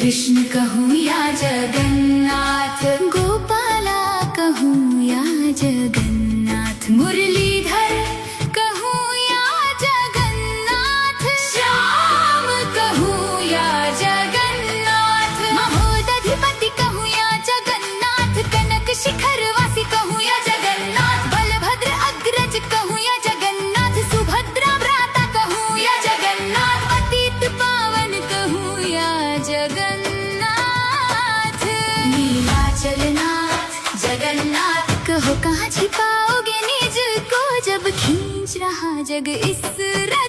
कृष्ण कहूँ या जगन्नाथ, गोपाला कहूँ या जगन्नाथ, मुरलीधर कहूँ या जगन्नाथ, श्याम कहूँ या जगन्नाथ, महोदधिपति कहूँ या जगन्नाथ, कनक शिखर वासी कहूँ या जगन्नाथ, बलभद्र अग्रज कहूँ या जगन्नाथ, सुभद्रा भ्राता कहूँ या जगन्नाथ, पतित पावन कहूँ या जगन्नाथ, नीलाचलनाथ जगन्नाथ। कहो कहाँ छिपाओगे निज को, जब खींच रहा जग इस रथ